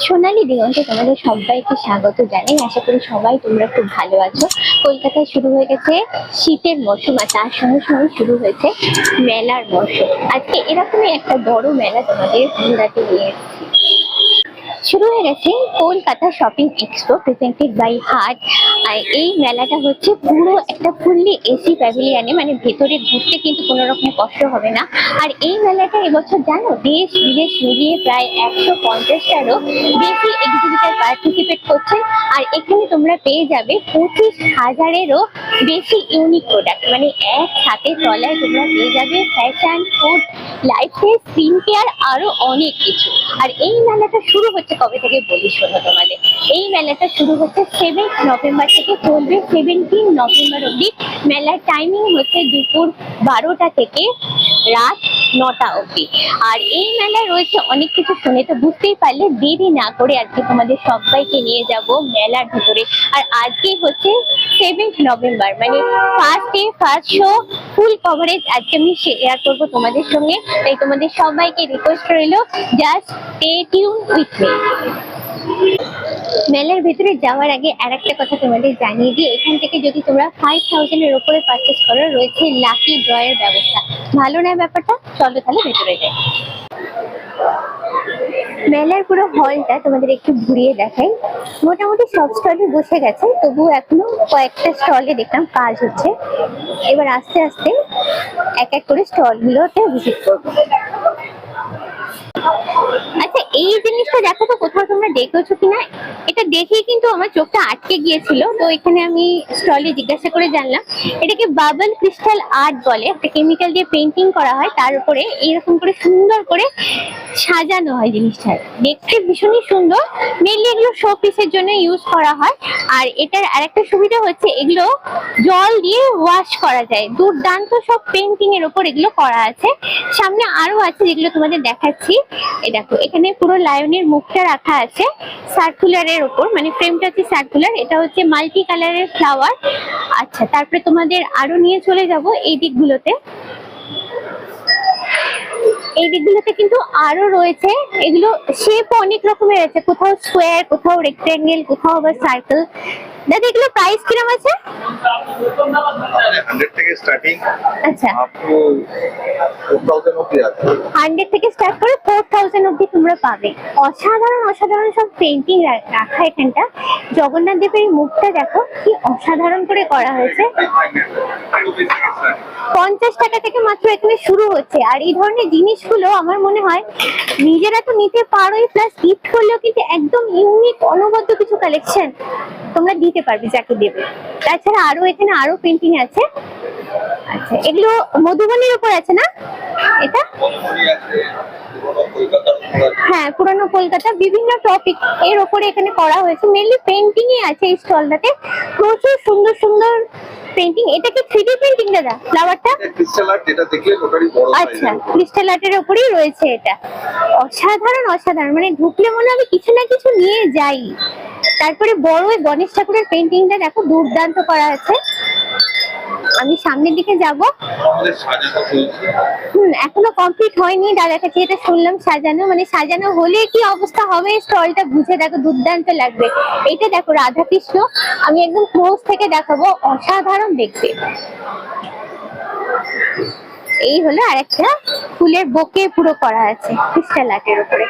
সোনালী দিগন্তে তোমাদের সবাইকে স্বাগত জানাই। আশা করি সবাই তোমরা খুব ভালো আছো। কলকাতায় শুরু হয়ে গেছে শীতের মরশুম, আর তার সঙ্গে সঙ্গে শুরু হয়েছে মেলার মরশুম। আজকে এরকমই একটা বড় মেলা তোমাদের ঘোরাতে নিয়ে এসেছি। শুরু হয়ে গেছে Kolkata shopping expo presented by Haat. আর এই মেলাটা হচ্ছে পুরো একটা ফুললি এসি প্যাভিলিয়নে, মানে ভেতরে ঘুরতে কিন্তু কোনো রকম কষ্ট হবে না। আর এই মেলাটা এবছর জানো দেশ বিদেশ মিলিয়ে প্রায় 150টারও বেশি এক্সিবিটার পার্টিসিপেট করছেন। আর এখানে তোমরা পেয়ে যাবে 25,000-এরও বেশি ইউনিক প্রোডাক্ট, মানে এক হাতে তলায় তোমরা পেয়ে যাবে fashion, food, lifestyle, skin care, আরো অনেক কিছু। আর এই মেলাটা শুরু হচ্ছে কবে থেকে বলি শোনো তোমাদের। এই মেলাটা শুরু হচ্ছে 7 নভেম্বর থেকে, চলবে 17 নভেম্বর অব্দি। মেলার টাইমিং হচ্ছে দুপুর 12টা থেকে রাত 9টা অব্দি। আর এই মেলায় রয়েছে অনেক কিছু, শুনে তো বুঝতেই পারলে। দেরি না করে আজকে তোমাদের সবাইকে নিয়ে যাব মেলার ভিতরে। আর আজকে হচ্ছে 7 নভেম্বর, মানে ফার্স্ট ডে ফার্স্ট শো, ফুল কভারেজ আজকে আমি শেয়ার করবো তোমাদের সঙ্গে। তাই তোমাদের সবাইকে রিকোয়েস্ট রইলো, just stay tune with me. মেলার ভেতরে যাওয়ার আগে আর একটা কথা তোমাদের জানিয়ে দিই, এখান থেকে যদি তোমরা 5,000-এর উপরে পারচেস করো, রয়েছে লাকি ড্রয়ের ব্যবস্থা। ভালো না ব্যাপারটা? চলো তাহলে ভেতরে যাই। মেলার পুরো হলটা তোমাদের একটু ঘুরিয়ে দেখাই। মোটামুটি সব স্টলে বসে গেছে, তবুও এখনো কয়েকটা স্টলে দেখলাম কাজ হচ্ছে। এবার আস্তে আস্তে এক এক করে স্টলগুলোতে ভিজিট করবো। আচ্ছা, এই জিনিসটা দেখো তো, কোথাও তোমরা দেখেছো কিনা? এটা দেখেই কিন্তু আমার চোখটা আটকে গিয়েছিল। তো এখানে আমি স্টলে জিজ্ঞাসা করে জানলাম, এটাকে বাবল ক্রিস্টাল আর্ট বলে। একটা কেমিক্যাল দিয়ে পেন্টিং করা হয়, তার উপরে এইরকম করে সুন্দর করে সাজানো হয় জিনিসটা। দেখতে ভীষণই সুন্দর। মেনলি এগুলো শো পিসের জন্য ইউজ করা হয়। আর এটার আরেকটা সুবিধা হচ্ছে, এগুলো জল দিয়ে ওয়াশ করা যায়। দুর্দান্ত সব পেন্টিং এর উপর এগুলো করা আছে। সামনে আরো আছে যেগুলো তোমাদের দেখাচ্ছি। এই দেখো, এখানে পুরো লায়নের মুখটা রাখা আছে সার্কুলারের উপর, মানে ফ্রেমটা হচ্ছে সার্কুলার। এটা হচ্ছে মাল্টি কালারের ফ্লাওয়ার। আচ্ছা, তারপরে তোমাদের আরো নিয়ে চলে যাব এই দিকগুলোতে। এই দিকগুলোতে কিন্তু আরো রয়েছে, এগুলো শেপ অনেক রকমের আছে, কোথাও স্কোয়ার, কোথাও রেক্টেঙ্গেল, কোথাও আবার সার্কেল। দাদা, এগুলো প্রাইস কিরকম আছে? 100 থেকে স্টার্টিং। আচ্ছা, আপ টু 4000 অবধি আছে। 100 থেকে স্টার্ট করে 4000 অবধি তোমরা পাবে। অসাধারণ অসাধারণ সব পেন্টিং রাখা এখানটা। জগন্নাথ দেবের মুখটা দেখো কি অসাধারণ করে করা হয়েছে। 50 টাকা থেকে মাত্র এখানে শুরু হচ্ছে। আর এই ধরনের জিনিসগুলো আমার মনে হয় নিজেরা তো নিতে পারোই, প্লাস গিফট করলেও কিন্তু একদম ইউনিক অনবদ্য কিছু কালেকশন তোমরা দিতে পারবে যাকে দেবে। তাছাড়া আরো এখানে আরো পেন্টিং আছে। আচ্ছা, এগুলো মধুবনীর উপর আছে না এটা? হ্যাঁ, পুরানো কলকাতা, বিভিন্ন টপিক এর উপরে এখানে করা হয়েছে। মেনলি পেন্টিং ই আছে এই স্টলটাতে, প্রচুর সুন্দর সুন্দর পেন্টিং। এটা কি 3D পেন্টিং দাদা? ফ্লাওয়ারটা ক্রিস্টাল আর্ট, যেটা দেখলে টোটালি বড় সাইজ। আচ্ছা, ক্রিস্টাল আর্টের উপরেই রয়েছে এটা। অসাধারণ অসাধারণ, মানে ঢুকলে মনে হবে কিছু না কিছু নিয়ে যাই। তারপরে বড় ওই গণেশ ঠাকুরের পেন্টিংটা দেখো, দুর্দান্ত করা আছে। আমি সামনের দিকে যাব। আমাদের সাজানো চলছে। এখনো কমপ্লিট হয়নি। দাদার কাছে এটা শুনলাম সাজানো, মানে সাজানো হলে কি অবস্থা হবে স্টলটা বুঝে দেখো, দুর্দান্ত লাগবে। এটা দেখো রাধাকৃষ্ণ, আমি একদম ক্লোজ থেকে দেখাবো, অসাধারণ দেখতে। এই হলো আরেকটা ফুলের বোকে পুরো করা আছে ক্রিস্টাল আর্টের উপরে।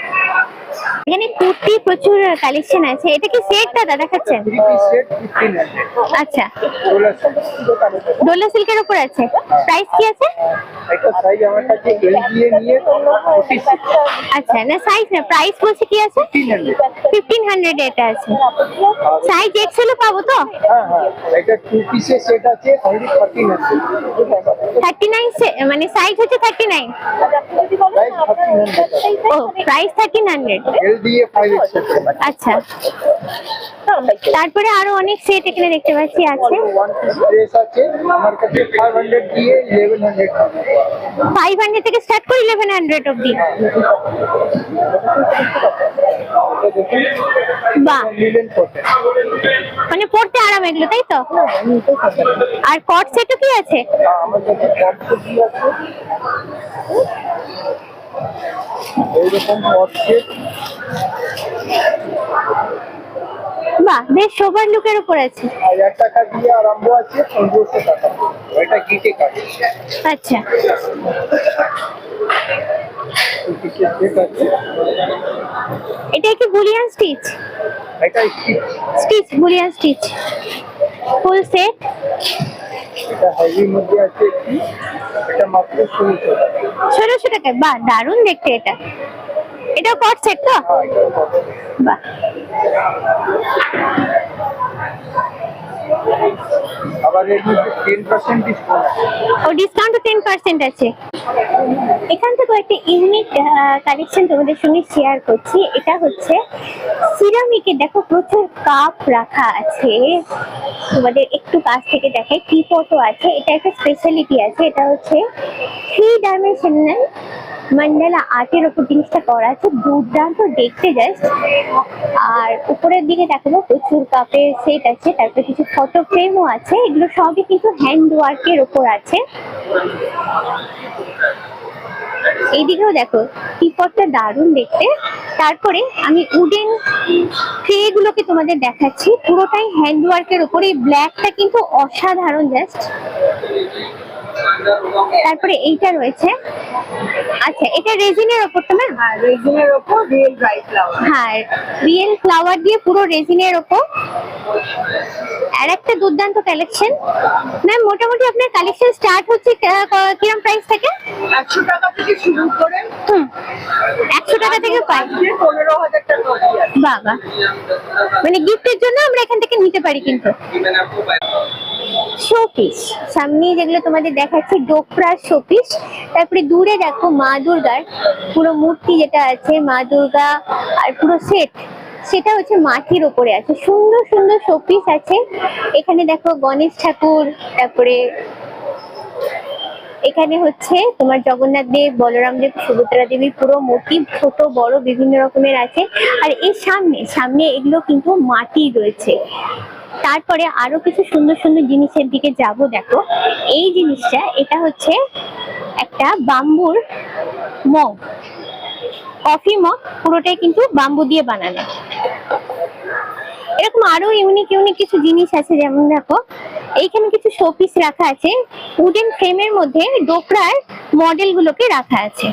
এখানে কুর্তি প্রচুর কালেকশন আছে। এটা কি সেট দাদা দেখাচ্ছেন? আচ্ছা, ডোলা সিল্কের উপর আছে। প্রাইস কি আছে? আচ্ছা, না সাইজ না, প্রাইস বলছে কি আছে? 1500 এটা আছে। সাইজ এক্সেল পাবো তো? এটা 2 পিসের সেট আছে, অনলি 1300। 39, মানে সাইজ হচ্ছে 39। ও, প্রাইস 1300। LDA 5XL। আচ্ছা, তারপরে আরো অনেক সেট এখানে দেখতে পাচ্ছি আছে। ওয়ান পিস ড্রেস আছে আমার কাছে 500 দিয়ে 1100। 500 থেকে স্টার্ট করে 1100 অবধি। বাহ, মানে পড়তে আরাম এগুলো, তাই তো? আর কট সেটও কি আছে? আমার কাছে কট সেট আছে। এইরকম কট সেট বাহ, বেশ সোবার লুকের উপর আছে। 1000 টাকা দিয়ে আরম্ভ আছে, 1500 টাকা। এটা গিটে কাট আচ্ছা, সেট আছে। এটা কি বুলিয়ান স্টিচ? এটা stitch, stitch, Boolean stitch, full set. এটা হেভির মধ্যে আছে একটি, এটা মাত্র 1600 টাকা। 1600 টাকায়? বাহ, দারুণ দেখতে এটা। এটা কট সেট তো? হ্যাঁ, এটা কট সেট। বাহ, আবার এর মধ্যে 10% ডিসকাউন্ট আছে। ও ডিসকাউন্ট 10% আছে। এখান থেকে একটা ইউনিক কালেকশন তোমাদের সঙ্গে শেয়ার করছি। এটা হচ্ছে সিরামিকে, দেখো প্রচুর কাপ রাখা আছে। তোমাদের একটু কাছ থেকে দেখাই, টিপটও আছে। এটা একটা স্পেশালিটি আছে, এটা হচ্ছে 3 ডাইমেনশনাল মান্ডালা আর্টের উপর জিনিসটা করা আছে, দুর্দান্ত দেখতে জাস্ট। আর উপরের দিকে দেখাবো প্রচুর কাপের সেট আছে, তারপরে কিছু ফটো ফ্রেমও আছে। এগুলো সবই কিন্তু হ্যান্ড ওয়ার্কের উপর আছে। এইদিকেও দেখো টিপটটা দারুণ দেখতে। তারপরে আমি উডেন ট্রে গুলোকে তোমাদের দেখাচ্ছি, পুরোটাই হ্যান্ড ওয়ার্কের উপর। এই ব্ল্যাকটা কিন্তু অসাধারণ জাস্ট। তারপরে এইটা রয়েছে, আচ্ছা এটা রেজিনের ওপর তো ম্যাম? হ্যাঁ, রেজিনের উপর রিয়েল ড্রাই ফ্লাওয়ার। হ্যাঁ, রিয়েল ফ্লাওয়ার দিয়ে পুরো রেজিনের ওপর। আর একটা দুর্দান্ত কালেকশন ম্যাম। মোটামুটি আপনার কালেকশন স্টার্ট হচ্ছে কিরকম প্রাইস থেকে? 100 টাকা থেকে শুরু করে 100 টাকা থেকে পাই? 15,000 টাকা অবধি আছে। বাবা, মানে গিফটের জন্য আমরা এখান থেকে নিতে পারি কিন্তু। শোপিস, সামনে যেগুলো তোমাদের দেখাচ্ছি ডোকরা শোপিস। তারপরে দূরে দেখো মা দুর্গার পুরো মূর্তি যেটা আছে, মা দুর্গা আর পুরো সেট, সেটা হচ্ছে মাটির উপরে আছে। সুন্দর সুন্দর শোপিস আছে এখানে। দেখো গণেশ ঠাকুর, তারপরে এখানে হচ্ছে তোমার জগন্নাথ দেব, বলরাম দেব, সুভদ্রা দেবীর পুরো মূর্তি, ছোট বড় বিভিন্ন রকমের আছে। আর এর সামনে সামনে এগুলো কিন্তু মাটি রয়েছে। তারপরে আরো কিছু সুন্দর সুন্দর জিনিসের দিকে যাব। দেখো এই জিনিসটা, এটা হচ্ছে একটা বাম্বুর মগ, কফি মগ, পুরোটাই কিন্তু বাম্বু দিয়ে বানানো। এরকম আরো ইউনিক ইউনিক কিছু জিনিস আছে, যেমন দেখো এইখানে কিছু শোপিস রাখা আছে। উডেন ফ্রেমের মধ্যে ডোকরার মডেল গুলোকে রাখা আছে।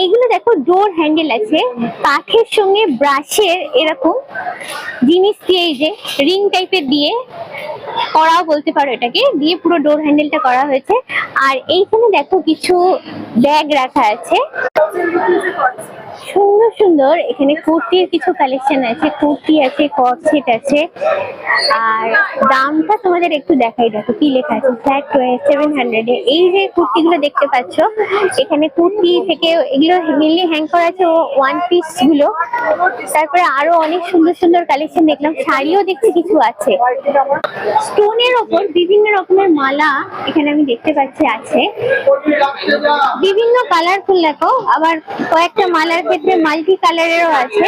এইগুলো দেখো ডোর হ্যান্ডেল আছে, কাঠের সঙ্গে ব্রাশের এরকম জিনিস দিয়ে, এই যে রিং টাইপের দিয়ে করাও বলতে পারো, এটাকে দিয়ে পুরো ডোর হ্যান্ডেলটা করা হয়েছে। আর এইখানে দেখো কিছু ব্যাগ রাখা আছে সুন্দর সুন্দর। এখানে কুর্তির কিছু কালেকশন আছে, কুর্তি আছে, কট সেট আছে। আর দামটা তোমাদের একটু দেখাই, দেখো কি লেখা আছে, ফ্ল্যাট 700 এ। এই যে কুর্তিগুলো দেখতে পাচ্ছ, এখানে কুর্তি থেকে এগুলো মেনলি হ্যাং করা আছে, ওয়ান পিস গুলো। তারপরে আরো অনেক সুন্দর সুন্দর কালেকশন দেখলাম, শাড়িও দেখছি কিছু আছে। স্টোনের ওপর বিভিন্ন রকমের মালা এখানে আমি দেখতে পাচ্ছি আছে, বিভিন্ন কালারফুল। দেখো আবার কয়েকটা মালার ক্ষেত্রে মাল্টি কালারেরও আছে।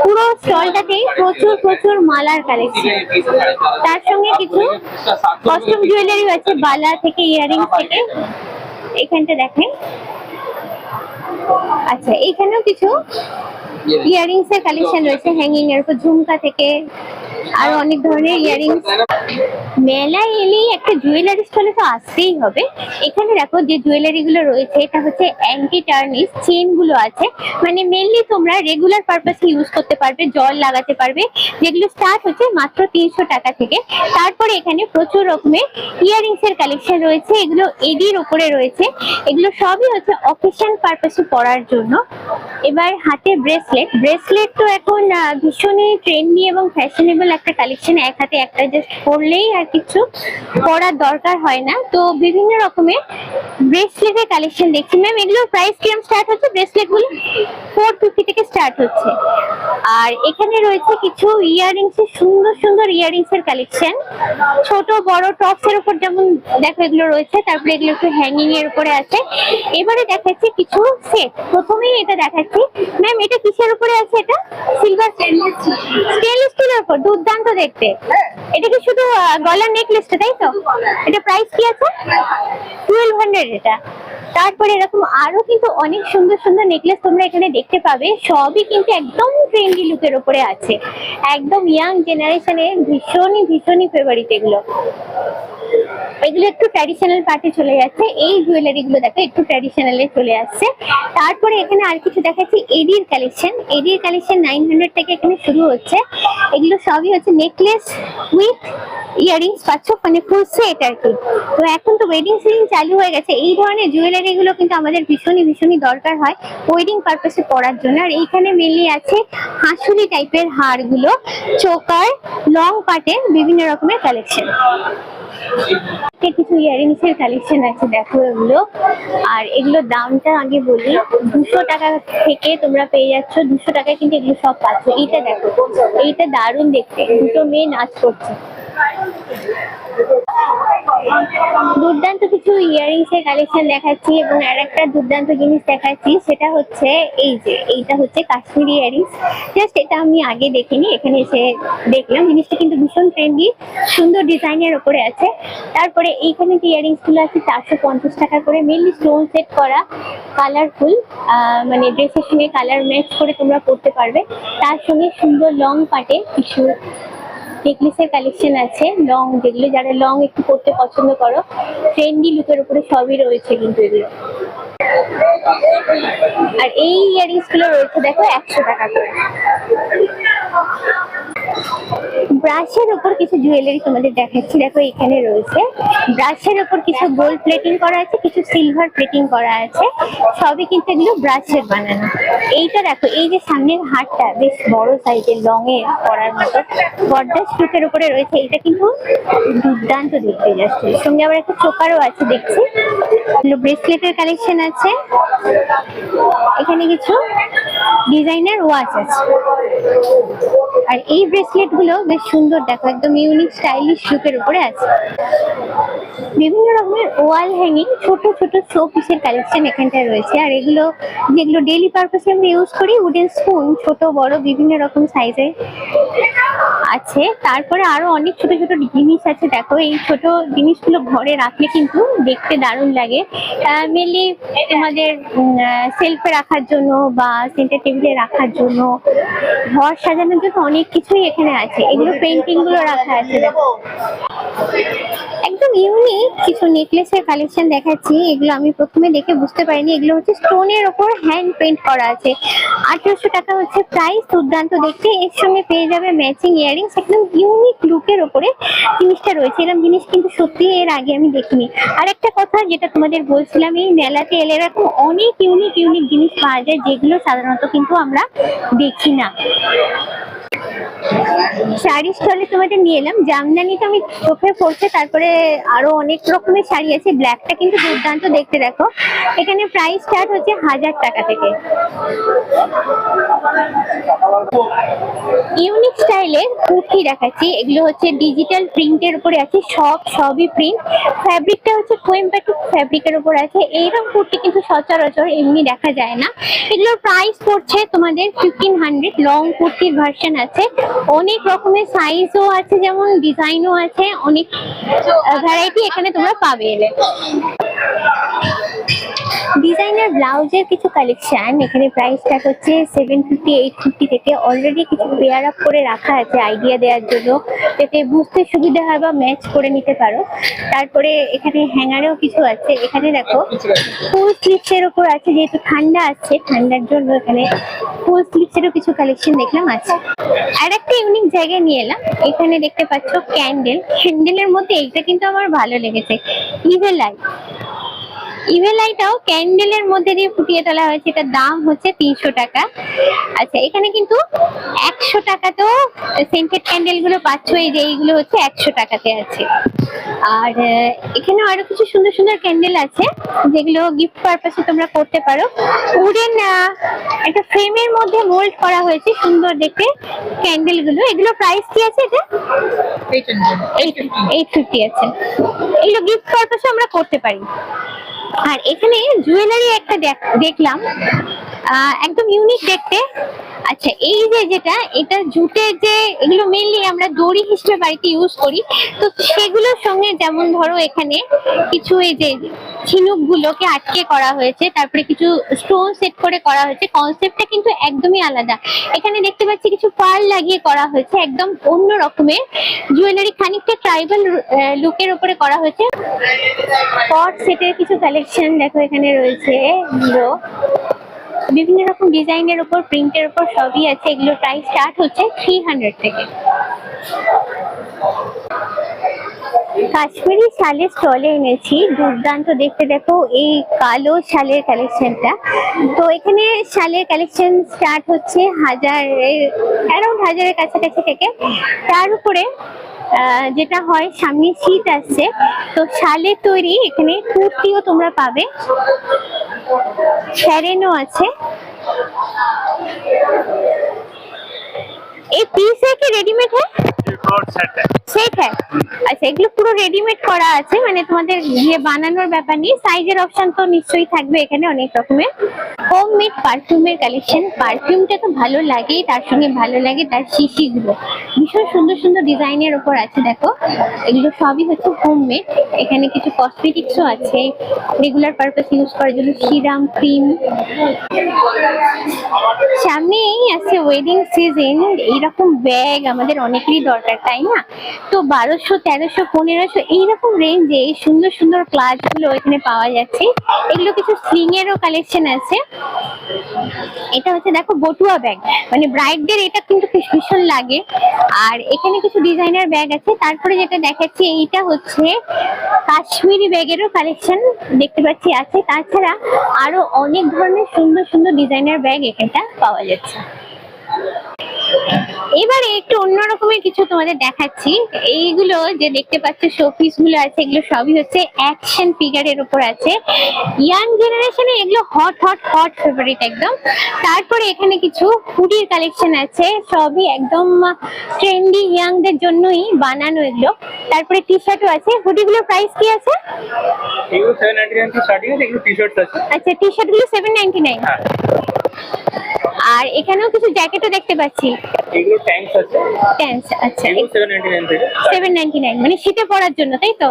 পুরো স্টলটাতেই প্রচুর প্রচুর মালার কালেকশন, তার সঙ্গে কিছু কস্টিউম জুয়েলারি আছে, বালা থেকে ইয়াররিংস থেকে। এখানটা দেখেন, আচ্ছা এইখানেও কিছু ইয়াররিংস এর কালেকশন রয়েছে, হ্যাঙ্গিং এর উপর ঝুমকা থেকে আরো অনেক ধরনের ইয়াররিংস। মেলায় এলেই একটা জুয়েলারি স্টলে তো আসতেই হবে। এখানে দেখো যে জুয়েলারি গুলো রয়েছে, এটা হচ্ছে অ্যান্টি টার্নিশ চেন গুলো আছে, মানে মেনলি তোমরা রেগুলার পারপাসে ইউজ করতে পারবে, জল লাগাতে পারবে, যেগুলো স্টার্ট হচ্ছে মাত্র 300 টাকা থেকে। তারপরে এখানে প্রচুর রকমের ইয়াররিংস এর কালেকশন রয়েছে, এগুলো এডির উপরে রয়েছে। এগুলো সবই হচ্ছে অকেশন পারপাসে পরার জন্য। এবার হাতে ব্রেসলেট, ব্রেসলেট তো এখন ভীষণই ট্রেন্ডি এবং ফ্যাশনেবল একটা কালেকশন। এক হাতে একটা জাস্ট পরলেই আর কিছু পরার দরকার হয় না। তো বিভিন্ন রকমের ব্রেসলেটের কালেকশন দেখছি। ম্যাম এগুলোর প্রাইস কিরকম স্টার্ট হচ্ছে? ব্রেসলেট গুলো 450 থেকে স্টার্ট হচ্ছে। আর এখানে রয়েছে কিছু ইয়াররিংস এর সুন্দর সুন্দর ইয়াররিংস এর কালেকশন, ছোট বড় টপস এর উপর যেমন দেখো এগুলো রয়েছে। তারপরে এগুলো একটু হ্যাঙ্গিং এর উপরে আছে। এবারে দেখাচ্ছি কিছু সেট। প্রথমেই এটা দেখাচ্ছি। ম্যাম এটা কিসের উপরে আছে? এটা সিলভার স্টেনলেস স্টিলের উপর, দুর্দান্ত দেখতে। এটা কি শুধু গলার নেকলেসটা, তাই তো? এটা প্রাইস কি আছে? 1200 এটা। তারপরে এরকম আরো কিন্তু অনেক সুন্দর সুন্দর নেকলেস তোমরা এখানে দেখতে পাবে, সবই কিন্তু একদম ট্রেন্ডি লুকের উপরে আছে, একদম ইয়াং জেনারেশনের ভীষণই ভীষণই ফেভারিট এগুলো। এগুলো একটু ট্র্যাডিশনাল পার্টে চলে যাচ্ছে, এই জুয়েলারি গুলো দেখো একটু ট্র্যাডিশনালে চলে আসছে। তারপরে এখানে আর কিছু দেখাচ্ছি, এডির কালেকশন। এডির কালেকশন 900 থেকে এখানে শুরু হচ্ছে। এগুলো সবই হচ্ছে নেকলেস উইথ ইয়ারিংস পাচ্ছ, মানে ফুল সেট আর কি। তো এখন তো ওয়েডিং সিজন চালু হয়ে গেছে, এই ধরনের জুয়েলারি গুলো কিন্তু আমাদের ভীষণই ভীষণই দরকার হয় ওয়েডিং পারপাসে পরার জন্য। আর এইখানে মেনলি আছে হাঁসুলি টাইপের হারগুলো, চোকার, লং পাটের বিভিন্ন রকমের কালেকশন। কিছু ইয়ারিংস এর কালেকশন আছে দেখো এগুলো। আর এগুলোর দামটা আগে বলি, 200 টাকা থেকে তোমরা পেয়ে যাচ্ছ, 200 টাকায় কিন্তু এগুলো সব পাচ্ছ। এইটা দেখো, এইটা দারুণ দেখতে, দুটো মেয়ে নাচ করছে। দুর্দান্ত কিছু ইয়ারিংস এর কালেকশন দেখাচ্ছি এবং আর একটা দুর্দান্ত জিনিস দেখাচ্ছি, সেটা হচ্ছে এই যে এইটা হচ্ছে কাশ্মীরি ইয়ারিংস। জাস্ট এটা আমি আগে দেখিনি, এখানে এসে দেখলাম। জিনিসটা কিন্তু ভীষণ ট্রেন্ডি, সুন্দর ডিজাইনের উপরে আছে। তারপরে এইখানে যে ইয়ারিংস গুলো আছে 450 টাকা করে, মেনলি স্টোন সেট করা, কালারফুল, মানে ড্রেসের সঙ্গে কালার ম্যাচ করে তোমরা পরতে পারবে। তার সঙ্গে সুন্দর লং পাটে কিছু নেকলেসের কালেকশন আছে, লং, যেগুলো যারা লং একটু পরতে পছন্দ করো, ট্রেন্ডি লুকের উপরে সবই রয়েছে কিন্তু এগুলো। আর এই ইয়ারিংস গুলো রয়েছে দেখো 100 টাকা করে। ব্রাশের উপর কিছু জুয়েলারি তোমাদের দেখাচ্ছি, দেখো এখানে রয়েছে ব্রাশের উপর কিছু গোল্ড প্লেটিং করা আছে, কিছু সিলভার প্লেটিং করা আছে, সবই কিন্তু এগুলো ব্রাশের বানানো। এইটা দেখো, এই যে সামনের হারটা বেশ বড় সাইজের, লং এ পরার মতো গর্জাস লুকের উপরে রয়েছে। এটা কিন্তু দুর্দান্ত দেখতে যাচ্ছে, এর সঙ্গে আবার একটা চোকারও আছে দেখছি। ব্রেসলেটের কালেকশন আছে, এখানে কিছু ডিজাইনার ওয়াচ আছে। আর এই ব্রেসলেট গুলো বেশ সুন্দর, দেখো একদম ইউনিক স্টাইলিশ লুকের উপরে আছে। বিভিন্ন রকমের ওয়াল হ্যাঙ্গিং ছোট ছোট শো পিসের কালেকশন এখানটায় রয়েছে। আর এগুলো যেগুলো ডেইলি পারপাসে আমরা ইউজ করি, উডেন স্পুন, ছোট বড় বিভিন্ন রকম সাইজে আছে। তারপরে আরো অনেক ছোট ছোট জিনিস আছে, দেখো এই ছোট জিনিসগুলো ঘরে রাখলে কিন্তু দেখতে দারুণ লাগে। মেনলি তোমাদের সেলফে রাখার জন্য বা সেন্টার টেবিলে রাখার জন্য, ঘর সাজানোর জন্য অনেক কিছুই এখানে আছে। এগুলো পেন্টিং গুলো রাখা আছে দেখো। একদম ইউনিক কিছু নেকলেসের কালেকশন দেখাচ্ছি, এগুলো আমি প্রথমে দেখে বুঝতে পারিনি। এগুলো হচ্ছে স্টোনের ওপর হ্যান্ড পেইন্ট করা আছে, 1800 টাকা হচ্ছে প্রাইস। দুর্দান্ত দেখতে, এর সঙ্গে পেয়ে যাবে ম্যাচিং ইয়ারিংস। একদম ইউনিক লুকের ওপরে জিনিসটা রয়েছে, এরকম জিনিস কিন্তু সত্যি এর আগে আমি দেখিনি। আর একটা কথা যেটা তোমাদের বলছিলাম, এই মেলাতে এলে এরকম অনেক ইউনিক ইউনিক জিনিস পাওয়া যায়, যেগুলো সাধারণত কিন্তু আমরা দেখি না। শাড়ি স্টলে তোমাদের নিয়ে এলাম, জামদানি তো আমি চোখে পড়ছে, তারপরে আরো অনেক রকমের শাড়ি আছে। ব্ল্যাকটা কিন্তু দুর্দান্ত দেখতে, দেখো এখানে প্রাইস স্টার্ট হচ্ছে 1000 টাকা থেকে। ইউনিক স্টাইলের কুর্তি দেখাচ্ছি, এগুলো হচ্ছে ডিজিটাল প্রিন্টের উপরে আছে, সবই প্রিন্ট। ফ্যাব্রিকটা হচ্ছে কোয়েম্বাটুর ফ্যাব্রিকের উপর আছে। এইরকম কুর্তি কিন্তু সচরাচর এমনি দেখা যায় না। এগুলোর প্রাইস পড়ছে তোমাদের 1500। লং কুর্তির ভার্সন আছে, অনেক রকমের সাইজও আছে, যেমন ডিজাইনও আছে, অনেক ভ্যারাইটি এখানে তোমরা পাবে। এলে ডিজাইনার ব্লাউজের কিছু কালেকশন, এখানে প্রাইস স্টার্ট হচ্ছে 750 850 থেকে। অলরেডি কিছু পেয়ার আপ করে রাখা আছে আইডিয়া দেওয়ার জন্য, যাতে বুঝতে সুবিধা হয় বা ম্যাচ করে নিতে পারো। তারপরে এখানে হ্যাঙ্গারেও কিছু আছে। এখানে দেখো ফুল স্লিভস এর উপর আছে, যেহেতু ঠান্ডা আসছে, ঠান্ডার জন্য এখানে ফুল স্লিভস এরও কিছু কালেকশন দেখলাম আছে। আর একটা ইউনিক জায়গায় নিয়ে এলাম, এখানে দেখতে পাচ্ছ ক্যান্ডেল। ক্যান্ডেলের মধ্যে এইটা কিন্তু আমার ভালো লেগেছে, ইভেল আই। ইভেল আইটাও ক্যান্ডেলের মধ্যে দিয়ে ফুটিয়ে তোলা হয়েছে, এটার দাম হচ্ছে 300 টাকা। আচ্ছা, এখানে কিন্তু 100 টাকা তো সেন্টেড ক্যান্ডেল গুলো পাচ্ছ, এই যে এইগুলো হচ্ছে 100 টাকাতে আছে। আর এখানে আরো কিছু সুন্দর সুন্দর ক্যান্ডেল আছে, যেগুলো গিফট পারপাসে তোমরা করতে পারো। উডেন একটা ফ্রেমের মধ্যে মোল্ড করা হয়েছে, সুন্দর দেখতে ক্যান্ডেল গুলো। এগুলো প্রাইস কি আছে? এটা 850 আছে। এগুলো গিফট পারপাসে আমরা করতে পারি। আর এখানে জুয়েলারি একটা দেখলাম, একদম ইউনিক দেখতে। আচ্ছা, এই যে যেটা, এটা জুটের, যে এগুলো মেনলি আমরা দড়ি হিসেবে বাড়িতে ইউজ করি, তো সেগুলোর সঙ্গে যেমন ধরো এখানে কিছু এই যে ঝিনুক গুলোকে আটকে করা হয়েছে, তারপরে কিছু স্টোন সেট করে করা হয়েছে। কনসেপ্টটা কিন্তু একদমই আলাদা। এখানে দেখতে পাচ্ছি কিছু পার্ল লাগিয়ে করা হয়েছে, একদম অন্য রকমের জুয়েলারি, খানিকটা ট্রাইবাল লুকের উপরে করা হয়েছে। পট সেটের কিছু কালেকশন দেখো এখানে রয়েছে, এগুলো বিভিন্ন রকম ডিজাইনের উপর, প্রিন্টের উপর সবই আছে। এগুলো প্রাইস স্টার্ট হচ্ছে 300 থেকে। কাশ্মীরি শালের স্টলে এনেছি, দুর্দান্ত দেখতে। দেখো এই কালো শালের কালেকশনটা, তো এখানে শালের কালেকশন স্টার্ট হচ্ছে অ্যারাউন্ড 1000-এর কাছাকাছি থেকে। তার উপরে যেটা হয়, সামনে শীত আসছে, তো শালের তৈরি এখানে কুর্তিও তোমরা পাবে, শ্যারেনও আছে। এই পিস কি রেডিমেড है? সেট হ্যাঁ, আচ্ছা এগুলো পুরো রেডিমেড করা আছে, মানে তোমাদের গিয়ে বানানোর ব্যাপার নেই। সাইজের অপশন তো নিশ্চয়ই থাকবে এখানে অনেক রকমের। হোম মেড পারফিউমের কালেকশন, পারফিউমটা তো ভালো লাগেই, তার সঙ্গে ভালো লাগে তার শিশিগুলো, ভীষণ সুন্দর সুন্দর ডিজাইনের উপর আছে। দেখো এগুলো সবই হচ্ছে হোম মেড। এখানে কিছু কসমেটিক্সও আছে, রেগুলার পারপাস ইউজ করার জন্য সিরাম, ক্রিম। সামনেই আছে ওয়েডিং সিজন, এইরকম ব্যাগ আমাদের অনেকেরই দরকার, তাই না? তো 1200, 1300, 1500 এইরকম রেঞ্জে এই সুন্দর সুন্দর ক্লাচ গুলো এখানে পাওয়া যাচ্ছে। এগুলো কিছু স্লিং এরও কালেকশন আছে। এটা হচ্ছে দেখো বটুয়া ব্যাগ, মানে ব্রাইডদের এটা কিন্তু ভীষণ লাগে। আর এখানে কিছু ডিজাইনার ব্যাগ আছে। তারপরে যেটা দেখাচ্ছি, এইটা হচ্ছে কাশ্মীরি ব্যাগেরও কালেকশন দেখতে পাচ্ছি আছে। তাছাড়া আরো অনেক ধরনের সুন্দর সুন্দর ডিজাইনার ব্যাগ এখানটা পাওয়া যাচ্ছে। এবারে একটু অন্য রকমের কিছু তোমাদের দেখাচ্ছি। এইগুলো যে দেখতে পাচ্ছ শোপিস গুলো আছে, এগুলো সবই হচ্ছে অ্যাকশন ফিগারের উপর আছে। ইয়াং জেনারেশনে এগুলো হট হট হট ফেভারিট একদম। তারপরে এখানে কিছু হুডির কালেকশন আছে, সবই একদম ট্রেন্ডি ইয়াংদের জন্যই বানানো এগুলো। তারপরে টি শার্টও আছে। হুডিগুলোর প্রাইস কি আছে? এগুলো 799 থেকে স্টার্টিং আছে, এগুলো টি-শার্টস আছে। আচ্ছা, টি শার্ট গুলো 799। আর এখানেও কিছু জ্যাকেটও দেখতে পাচ্ছি। এগুলো ট্যাঙ্কস আছে। ট্যাঙ্কস, আচ্ছা এগুলো 799 থেকে। 799, মানে শীতে পরার জন্য, তাই তো?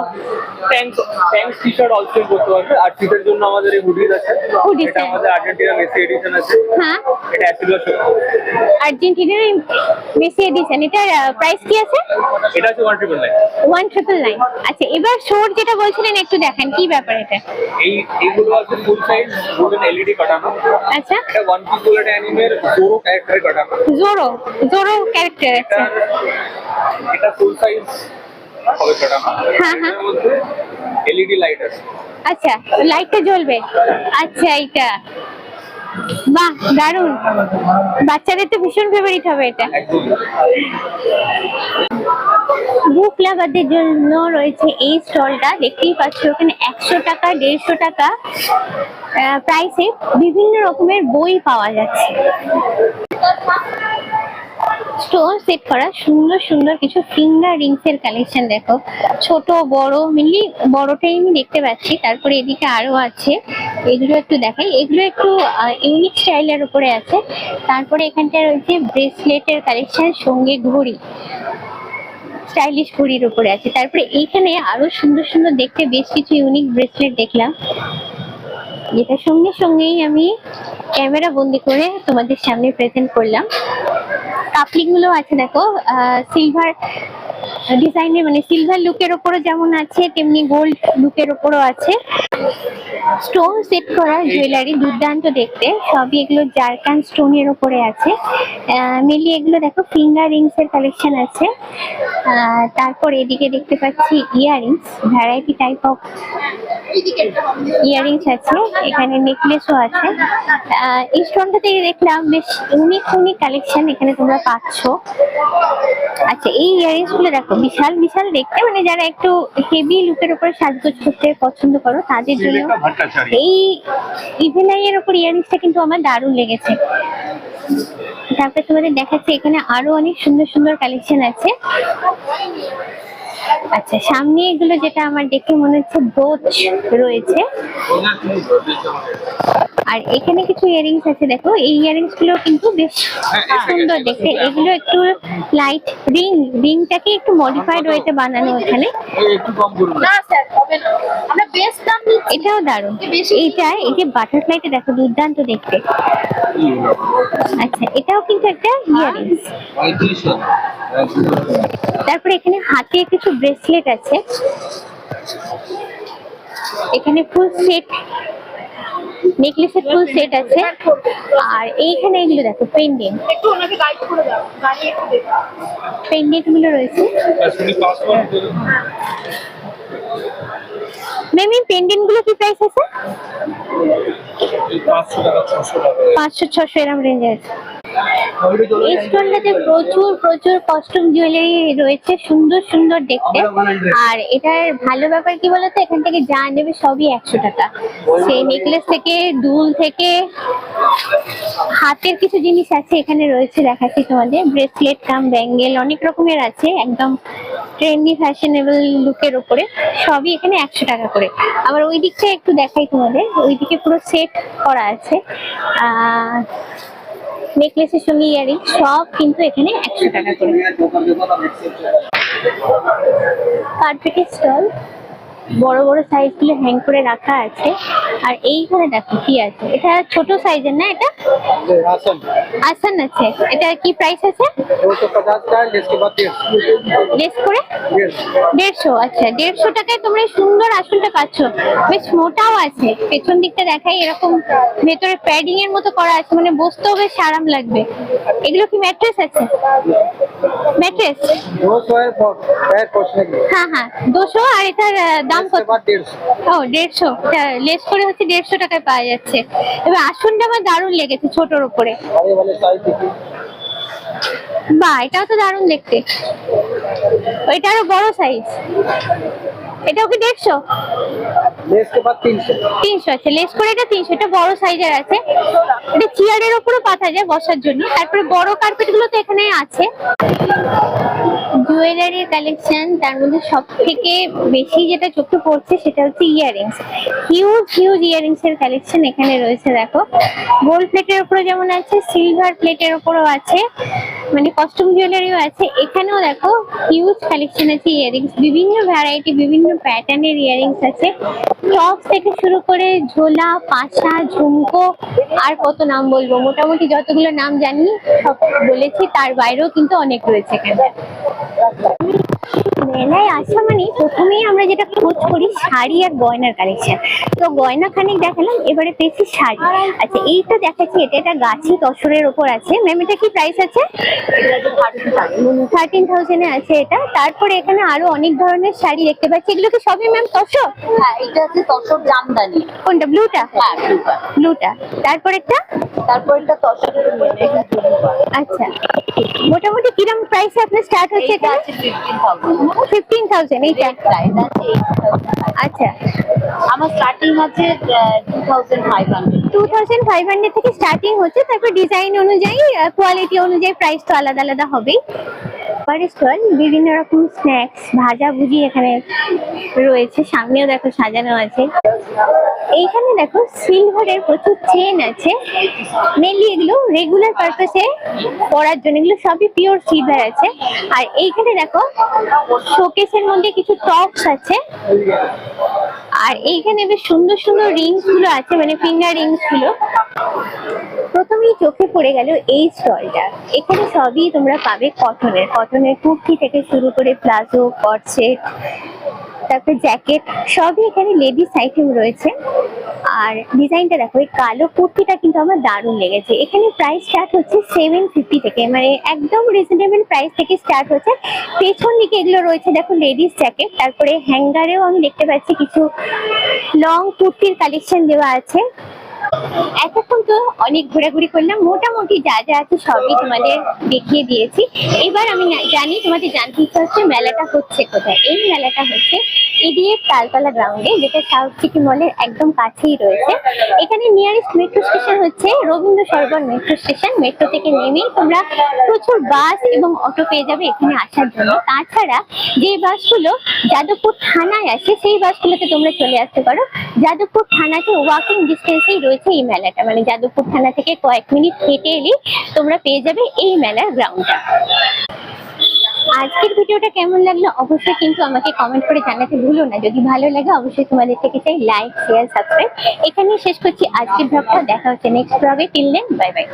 ট্যাঙ্কস টি-শার্ট অলসো করতে পারবে। আর শীতের জন্য আমাদের এই হুডিজ আছে। Hoodies, এটা আমাদের আর্জেন্টিনা মেসি এডিশন আছে। হ্যাঁ, এটা অ্যাসিডো শো। আর্জেন্টিনার মেসি এডিশন। এটার প্রাইস কি আছে? এটা আছে 1999। 1999। আচ্ছা, এবার শোর যেটা বলছিলেন একটু দেখান, কি ব্যাপার এটা? এইগুলো আছে ফুল সাইজ গোল্ডেন এলইডি কাটানো। আচ্ছা, এটা ওয়ান পিস বুলেট অ্যানিমের জোরো ক্যারেক্টারে কাটানো। জোরো ক্যারেক্টার আছে। এটা ফুল সাইজ হবে কাটানো। হ্যাঁ, হ্যাঁ। এর মধ্যে এলইডি লাইট আছে। আচ্ছা, লাইটটা জ্বলবে। আচ্ছা, এটা বাহ, দারুণ। বাচ্চাদের তো ভীষণ ফেভারিট হবে এটা। একদম। বুক লাভারদের জন্য রয়েছে এই স্টলটা, দেখতেই পাচ্ছ। ওখানে 100 টাকা, 150 টাকা প্রাইসে বিভিন্ন রকমের বই পাওয়া যাচ্ছে। স্টোন সেট করা সুন্দর সুন্দর কিছু ফিঙ্গার রিংস এর কালেকশন দেখো, ছোট বড়, মেনলি বড়টাই আমি দেখতে পাচ্ছি। তারপরে এদিকে আরো আছে, এগুলো একটু দেখাই। এগুলো একটু ইউনিক স্টাইলের উপরে আছে। তারপরে এখানটা রয়েছে ব্রেসলেটের কালেকশন, সঙ্গে ঘড়ি, স্টাইলিশ ঘড়ির উপরে আছে। তারপরে এইখানে আরো সুন্দর সুন্দর দেখতে বেশ কিছু ইউনিক ব্রেসলেট দেখলাম, যেটা সঙ্গে সঙ্গেই আমি ক্যামেরা বন্দি করে তোমাদের সামনে প্রেজেন্ট করলাম। কাপলিং গুলো আছে দেখো, সিলভার ডিজাইনের, মানে সিলভার লুকের উপরও যেমন আছে, তেমনি গোল্ড লুকের উপরও আছে। স্টোন সেট করা জুয়েলারি, দুর্দান্ত দেখতে। সবই এগুলো জারকান স্টোনের উপরে আছে। মেনলি এগুলো দেখো ফিঙ্গার রিংস এর কালেকশন আছে। তারপর এদিকে দেখতে পাচ্ছি earrings, variety type of earrings আছে। এখানে নেকলেসও আছে। এই স্টোনটাতে দেখলাম বেশ ইউনিক ইউনিক কালেকশন এখানে তোমরা পাচ্ছ। আচ্ছা, এই ইয়াররিংস গুলো দেখো বিশাল বিশাল দেখতে, মানে যারা একটু হেভি লুকের উপরে সাজগোজ করতে পছন্দ করো তাদের জন্য এই ইভেন আইয়ের উপর ইয়াররিংসটা কিন্তু আমার দারুণ লেগেছে। তারপরে তোমাদের দেখাচ্ছি এখানে আরো অনেক সুন্দর সুন্দর কালেকশন আছে। আচ্ছা, সামনে এগুলো যেটা আমার দেখে মনে হচ্ছে ব্রোচ রয়েছে। আর এখানে কিছু ইয়ারিংস আছে, দেখো এই ইয়ারিংস গুলো কিন্তু বেশ সুন্দর দেখতে। এগুলো একটু লাইট রিংটাকে একটু মডিফাইড ওয়েতে বানানো এখানে। একটু কম করুন। না স্যার হবে না, আমরা বেস্ট দাম দিচ্ছি। এটাও দারুণ। এইটা এই যে বাটারফ্লাইটা দেখো দুর্দান্ত দেখতে। আচ্ছা, এটাও কিন্তু একটা ইয়ারিংস। তারপরে এখানে হাতে কিছু ব্রেসলেট আছে, এখানে ফুল সেট নেকলেসের ফুল সেট আছে। আর এইখানে এগুলো দেখো পেন্ডেন্ট, একটু ওনাকে গাইড করে দাও, গাড়ি একটু দেখো। পেন্ডেন্ট গুলো রয়েছে। ম্যাম এই পেন্ডেন্ট গুলো কি প্রাইস আছে? 500-600 এরকম রেঞ্জে আছে। এই স্টোনটাতে প্রচুর কস্টিউম জুয়েলারি রয়েছে, সুন্দর সুন্দর দেখতে। আর এটার ভালো ব্যাপার কি বলতো, এখান থেকে যা নেবে সবই 100 টাকা। সেই নেকলেস থেকে দুল থেকে হাতের কিছু জিনিস আছে এখানে রয়েছে, দেখাচ্ছি তোমাদের। ব্রেসলেট কাম ব্যাঙ্গেল অনেক রকমের আছে, একদম ট্রেন্ডি ফ্যাশনেবল লুকের উপরে সবই এখানে 100 টাকা করে। আবার ওই দিকটা একটু দেখাই তোমাদের, ওইদিকে পুরো সেট করা আছে। নেকলেসের সঙ্গে ইয়ারিং সব কিন্তু এখানে 100 টাকা করে। কার্পেটের স্টল, বড় বড় সাইজ গুলো হ্যাং করে রাখা আছে। আর এইখানে দেখো কি আছে, এটা ছোট সাইজের না, এটা आसन আসান আছে। এটা কি প্রাইস আছে? 250 का है, इसके बाद 150। লেস করে 150। আচ্ছা, 150 টাকায় তোমরা এই সুন্দর আসনটা পাচ্ছ। বেশ মোটাও আছে, পেছন দিকটা দেখাই, এরকম ভেতরে প্যাডিং এর মতো করা আছে, মানে বসতেও বেশ আরাম লাগবে। এগুলো কি ম্যাট্রেস আছে? ম্যাট্রেস 200 है पैर पोछने के लिए, হ্যাঁ হ্যাঁ 200। আর এটার দাম इसके কত? बाद 150। ও 150। লেস করে হচ্ছে 150 টাকায় পাওয়া যাচ্ছে। এবার আসনটা আমার দারুণ লেগেছে ছোটর উপরে। बड़े वाले साइज देखिए, বাহ, এটাও তো দারুণ দেখতে। এটারও বড় সাইজ, এটাও কি 150? लेस के बाद 300। 300 আছে, লেস করে এটা 300। এটা বড় সাইজের আছে, এটা চেয়ারের উপরে পাতা যায় বসার জন্য। তারপরে বড় কার্পেট গুলো তো এখানে আছে। জুয়েলারির কালেকশন, তার মধ্যে সব থেকে বেশি যেটা চোখে পড়ছে সেটা হচ্ছে ইয়ারিংস। হিউজ ইয়ারিংস এর কালেকশন এখানে রয়েছে। দেখো গোল্ড প্লেটের উপরে যেমন আছে, সিলভার প্লেটের উপরেও আছে, মানে কস্টিউম জুয়েলারিও আছে। এখানেও দেখো হিউজ কালেকশন আছে ইয়ারিংস, বিভিন্ন ভ্যারাইটি বিভিন্ন প্যাটার্নের ইয়ারিংস আছে। টপস থেকে শুরু করে ঝোলা, পাশা, ঝুমকো, আর কত নাম বলবো, মোটামুটি যতগুলো নাম জানি সব বলেছি। তার বাইরেও কিন্তু অনেক রয়েছে এখানে। মেলায় আসা মানে প্রথমেই আমরা যেটা খোঁজ করি শাড়ি আর গয়নার কালেকশন। তো গয়না খানিক দেখালাম, এবারে পেয়েছি শাড়ি। আচ্ছা, এইটা দেখাচ্ছি, এটা গাছি তসরের ওপর আছে। ম্যাম এটা কি প্রাইস আছে? 13,000 এ আছে এটা। তারপরে এখানে আরো অনেক ধরনের শাড়ি দেখতে পাচ্ছি, এগুলো কি সবই ম্যাম তসর? হ্যাঁ, এটা হচ্ছে তসর জামদানি। কোনটা, ব্লুটা? হ্যাঁ, ব্লুটা। ব্লুটা। তারপর একটা, তারপর এটা তসরের এটা জুমকা। আচ্ছা মোটামুটি কিরম প্রাইসে আপনার স্টার্ট হচ্ছে এটা এটা? আছে 15,000। 15,000 এইটা? এটা আছে 8,000। আচ্ছা, আমার স্টার্টিং আছে 2,500। 2,500 থেকে স্টার্টিং হচ্ছে। তারপর ডিজাইন অনুযায়ী, কোয়ালিটি অনুযায়ী প্রাইস তো আলাদা আলাদা হবেই। স্টল বিভিন্ন রকম স্ন্যাক্স, ভাজা ভুজি এখানে রয়েছে। সামনেও দেখো সাজানো আছে। এইখানে দেখো সিলভারের প্রচুর চেন আছে, মেনলি এগুলো রেগুলার পারপাসে পরার জন্য, এগুলো সবই পিওর সিলভার আছে। আর এইখানে দেখো শোকেসের মধ্যে কিছু টপস আছে। আর এইখানে বেশ সুন্দর সুন্দর রিংস গুলো আছে, মানে ফিঙ্গার রিংস গুলো। প্রথমেই চোখে পড়ে গেল এই স্টলটা। এখানে সবই তোমরা পাবে কটনের কুর্তি থেকে শুরু করে প্লাজো, কটসেট, তারপর জ্যাকেট, সবই এখানে লেডিস আইটেম রয়েছে। আর ডিজাইনটা দেখো, এই কালো কুর্তিটা কিন্তু আমার দারুণ লেগেছে। এখানে প্রাইস স্টার্ট হচ্ছে 750 থেকে, মানে একদম রিজনেবল প্রাইস থেকে স্টার্ট হচ্ছে। পেছন দিকে এগুলো রয়েছে দেখো লেডিস জ্যাকেট। তারপরে হ্যাঙ্গারেও আমি দেখতে পাচ্ছি কিছু লং কুর্তির কালেকশন দেওয়া আছে। এতক্ষণ তো অনেক ঘোরাঘুরি করলাম, মোটামুটি যা যা আছে সবই তোমাদের দেখিয়ে দিয়েছি। এবার আমি জানি তোমাদের জানতে ইচ্ছা হচ্ছে মেলাটা হচ্ছে কোথায়। এই মেলাটা হচ্ছে ইডিএফ তালতলা গ্রাউন্ডে, যেটা সাউথ সিটি মলের একদম কাছেই রয়েছে। এখানে নিয়ারেস্ট মেট্রো স্টেশন হচ্ছে Rabindra Sarobar metro station. Metro থেকে নেমেই তোমরা প্রচুর বাস এবং অটো পেয়ে যাবে এখানে আসার জন্য। তাছাড়া যে বাসগুলো যাদবপুর থানায় আসে সেই বাসগুলোতে তোমরা চলে আসতে পারো। যাদবপুর থানাতে ওয়াকিং ডিস্টেন্সেই রয়েছে এই মেলাটা, মানে যাদবপুর থানা থেকে কয়েক মিনিট হেঁটে এলেই তোমরা পেয়ে যাবে এই মেলার গ্রাউন্ডটা। আজকের ভিডিওটা কেমন লাগলো অবশ্যই কিন্তু আমাকে কমেন্ট করে জানাতে ভুলো না। যদি ভালো লাগে অবশ্যই তোমাদের থেকে চাই লাইক, শেয়ার, সাবস্ক্রাইব। এখানেই শেষ করছি আজকের ব্লগটা। দেখা হচ্ছে নেক্সট ব্লগে। Till then, bye by.